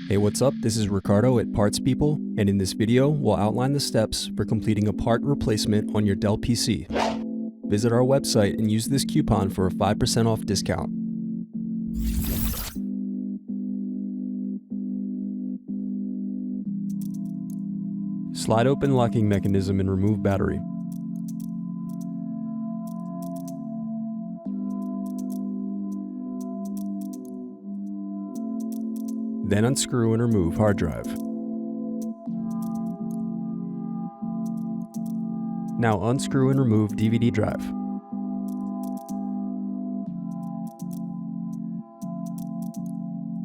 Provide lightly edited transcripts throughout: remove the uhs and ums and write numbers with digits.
Hey, what's up? This is Ricardo at Parts People, and in this video, we'll outline the steps for completing a part replacement on your Dell PC. Visit our website and use this coupon for a 5% off discount. Slide open locking mechanism and remove battery. Then unscrew and remove hard drive. Now unscrew and remove DVD drive.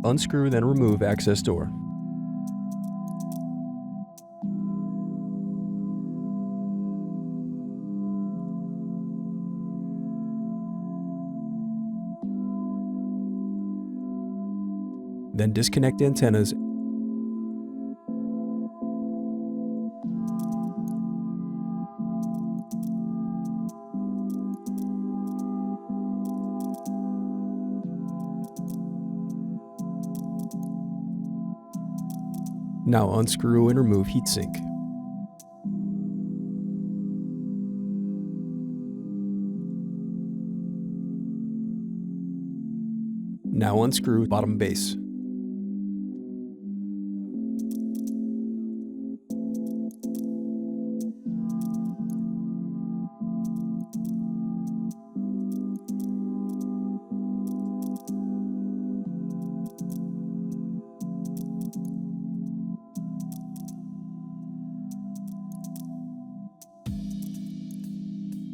Unscrew then remove access door. Then disconnect antennas . Now unscrew and remove heatsink. Now unscrew bottom base.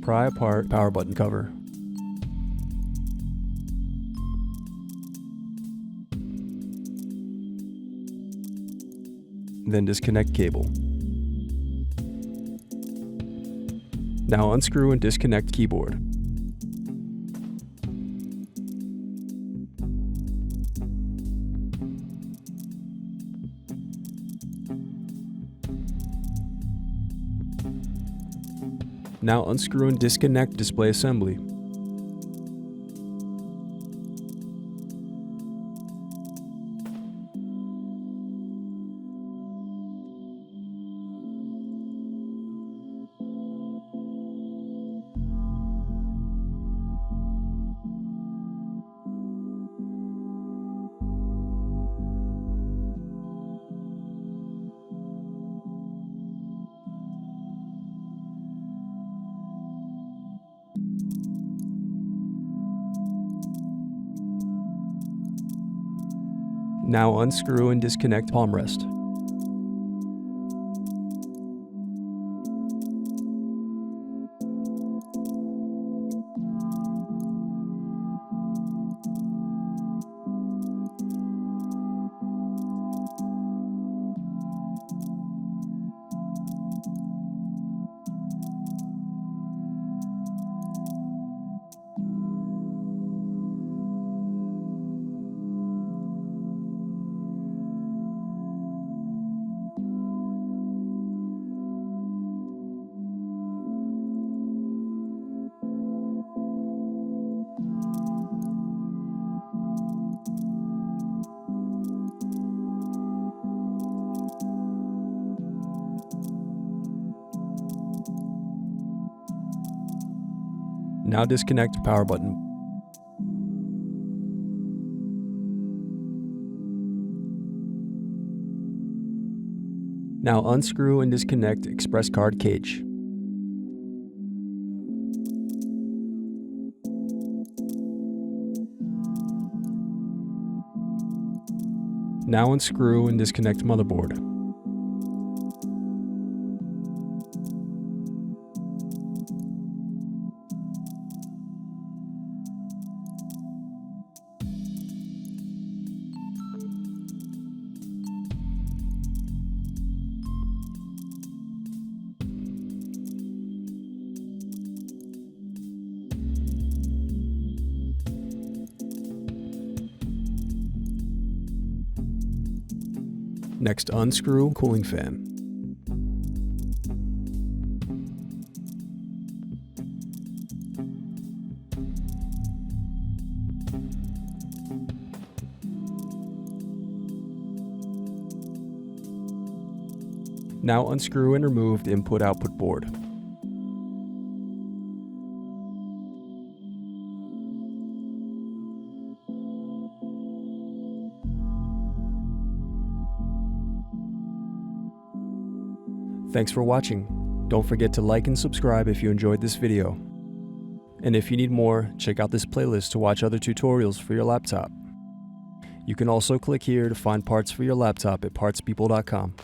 Pry apart power button cover. Then disconnect cable. Now unscrew and disconnect keyboard. Now unscrew and disconnect display assembly. Now unscrew and disconnect palm rest. Now disconnect power button. Now unscrew and disconnect express card cage. Now unscrew and disconnect motherboard. Next, unscrew cooling fan. Now unscrew and remove the input-output board. Thanks for watching. Don't forget to like and subscribe if you enjoyed this video. And if you need more, check out this playlist to watch other tutorials for your laptop. You can also click here to find parts for your laptop at partspeople.com.